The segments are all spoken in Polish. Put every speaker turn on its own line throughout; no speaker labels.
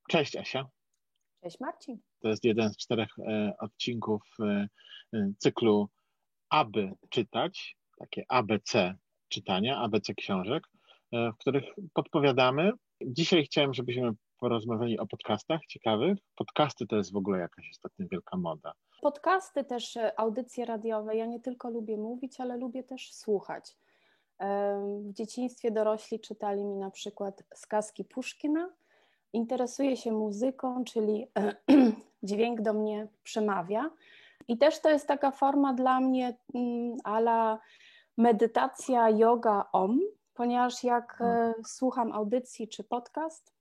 Cześć Asia.
Cześć Marcin.
To jest jeden z 4 odcinków cyklu Aby czytać, takie ABC czytania, ABC książek, w których podpowiadamy. Dzisiaj chciałem, żebyśmy porozmawiali o podcastach ciekawych. Podcasty to jest w ogóle jakaś ostatnio wielka moda.
Podcasty też, audycje radiowe. Ja nie tylko lubię mówić, ale lubię też słuchać. W dzieciństwie dorośli czytali mi na przykład сказки Puszkina. Interesuję się muzyką, czyli dźwięk do mnie przemawia. I też to jest taka forma dla mnie a la medytacja, yoga, om, ponieważ jak słucham audycji czy podcast,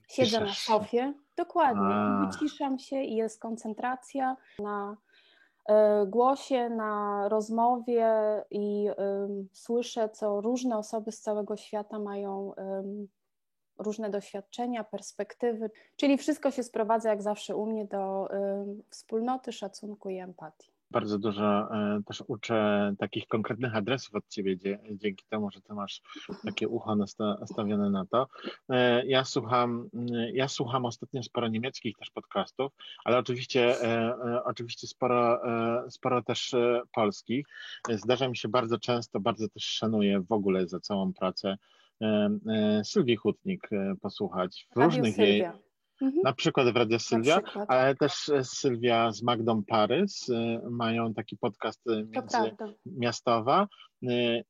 siedzę na sofie, dokładnie, wyciszam się i jest koncentracja na głosie, na rozmowie i słyszę, co różne osoby z całego świata mają różne doświadczenia, perspektywy, czyli wszystko się sprowadza jak zawsze u mnie do wspólnoty, szacunku i empatii.
Bardzo dużo też uczę takich konkretnych adresów od ciebie, dzięki temu, że ty masz takie ucho nastawione na to. Ja słucham ostatnio sporo niemieckich też podcastów, ale oczywiście sporo też polskich. Zdarza mi się bardzo często, bardzo też szanuję w ogóle za całą pracę Sylwii Hutnik posłuchać w różnych jej. Na przykład w Radio Sylwia, ale też Sylwia z Magdą Parys mają taki podcast międzymiastowa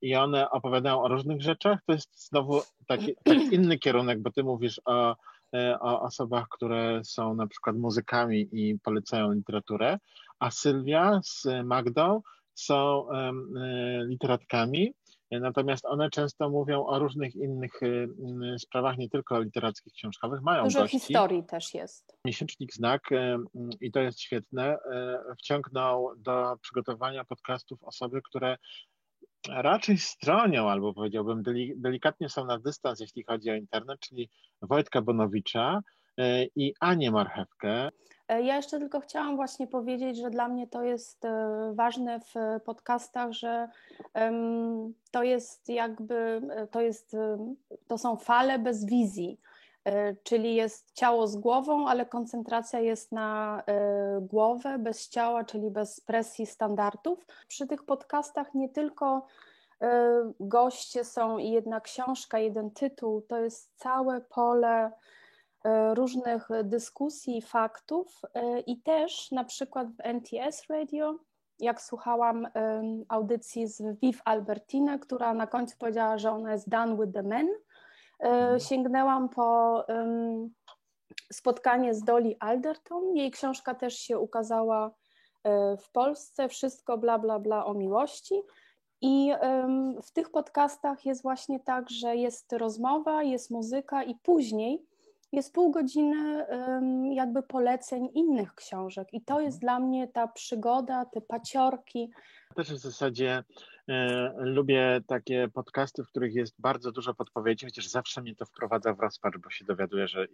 i one opowiadają o różnych rzeczach. To jest znowu taki inny kierunek, bo ty mówisz o osobach, które są na przykład muzykami i polecają literaturę, a Sylwia z Magdą są literatkami. Natomiast one często mówią o różnych innych sprawach, nie tylko literackich, książkowych. Mają
dużo
gości.
Historii też jest.
Miesięcznik Znak, i to jest świetne, wciągnął do przygotowania podcastów osoby, które raczej stronią, albo powiedziałbym delikatnie są na dystans, jeśli chodzi o internet, czyli Wojtka Bonowicza i Anię Marchewkę.
Ja jeszcze tylko chciałam właśnie powiedzieć, że dla mnie to jest ważne w podcastach, że to są fale bez wizji, czyli jest ciało z głową, ale koncentracja jest na głowę, bez ciała, czyli bez presji standardów. Przy tych podcastach nie tylko goście są i jedna książka, jeden tytuł, to jest całe pole różnych dyskusji, faktów i też na przykład w NTS Radio, jak słuchałam audycji z Viv Albertine, która na końcu powiedziała, że ona jest done with the men, sięgnęłam po spotkanie z Dolly Alderton. Jej książka też się ukazała w Polsce, Wszystko bla bla bla o miłości. I w tych podcastach jest właśnie tak, że jest rozmowa, jest muzyka i później jest pół godziny jakby poleceń innych książek i to jest dla mnie ta przygoda, te paciorki.
Też w zasadzie lubię takie podcasty, w których jest bardzo dużo podpowiedzi, chociaż zawsze mnie to wprowadza w rozpacz, bo się dowiaduję, że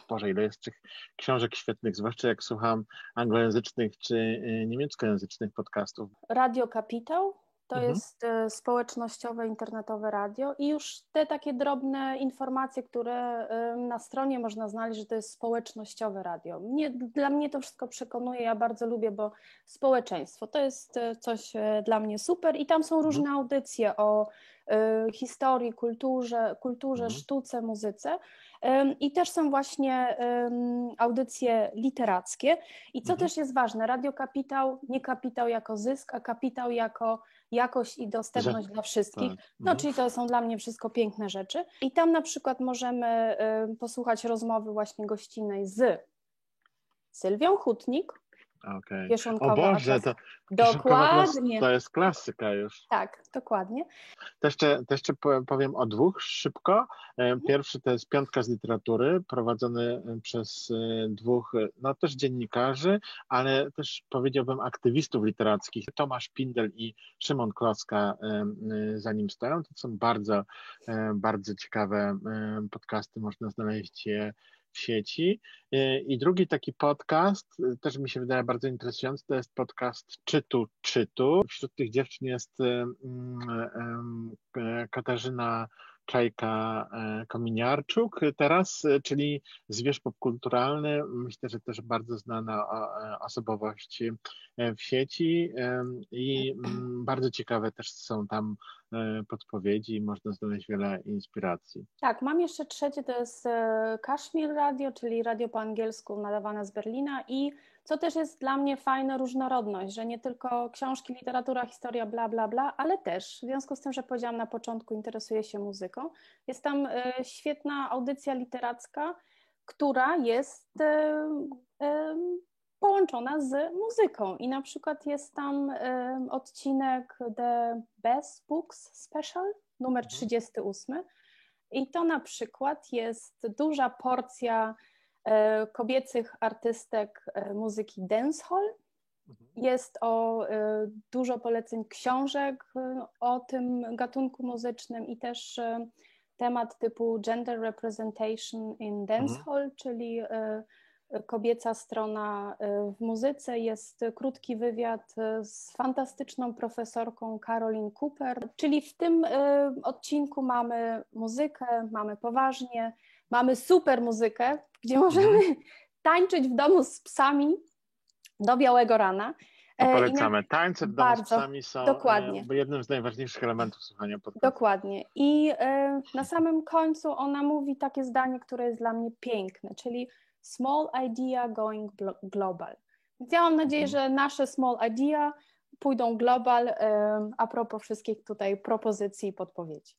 Boże, ile jest tych książek świetnych, zwłaszcza jak słucham anglojęzycznych czy niemieckojęzycznych podcastów.
Radio Kapitał. To jest społecznościowe, internetowe radio i już te takie drobne informacje, które na stronie można znaleźć, że to jest społecznościowe radio. Dla mnie to wszystko przekonuje, ja bardzo lubię, bo społeczeństwo to jest coś dla mnie super i tam są różne audycje o historii, kulturze, sztuce, muzyce i też są właśnie audycje literackie i co też jest ważne, Radio Kapitał, nie kapitał jako zysk, a kapitał jako jakość i dostępność dla wszystkich. Czyli to są dla mnie wszystko piękne rzeczy. I tam na przykład możemy posłuchać rozmowy właśnie gościnnej z Sylwią Hutnik.
Okay.
Kieszonkowa.
O Boże,
dokładnie.
To jest klasyka już.
Tak, dokładnie.
To jeszcze powiem o 2 szybko. Pierwszy to jest Piątka z literatury, prowadzony przez 2, no też dziennikarzy, ale też powiedziałbym aktywistów literackich. Tomasz Pindel i Szymon Kloska za nim stoją. To są bardzo, bardzo ciekawe podcasty, można znaleźć je w sieci. I drugi taki podcast, też mi się wydaje bardzo interesujący, to jest podcast Czytu. Wśród tych dziewczyn jest Katarzyna Czajka Kominiarczuk teraz, czyli zwierz popkulturalny. Myślę, że też bardzo znana osobowość w sieci i bardzo ciekawe też są tam podpowiedzi, można znaleźć wiele inspiracji.
Tak, mam jeszcze trzecie, to jest Kashmir Radio, czyli radio po angielsku nadawane z Berlina i co też jest dla mnie fajne, różnorodność, że nie tylko książki, literatura, historia, bla, bla, bla, ale też, w związku z tym, że powiedziałam na początku, interesuję się muzyką, jest tam świetna audycja literacka, która jest połączona z muzyką i na przykład jest tam odcinek The Best Books Special, numer 38 i to na przykład jest duża porcja kobiecych artystek muzyki dancehall. Jest dużo poleceń książek o tym gatunku muzycznym i też temat typu gender representation in dancehall, czyli kobieca strona w muzyce. Jest krótki wywiad z fantastyczną profesorką Caroline Cooper, czyli w tym odcinku mamy muzykę, mamy poważnie, mamy super muzykę, gdzie możemy tańczyć w domu z psami do białego rana.
To polecamy. Tańce w domu z psami są
dokładnie.
Jednym z najważniejszych elementów słuchania podcastu.
Dokładnie. I na samym końcu ona mówi takie zdanie, które jest dla mnie piękne, czyli small idea going global. Więc ja mam nadzieję, że nasze small idea pójdą global a propos wszystkich tutaj propozycji i podpowiedzi.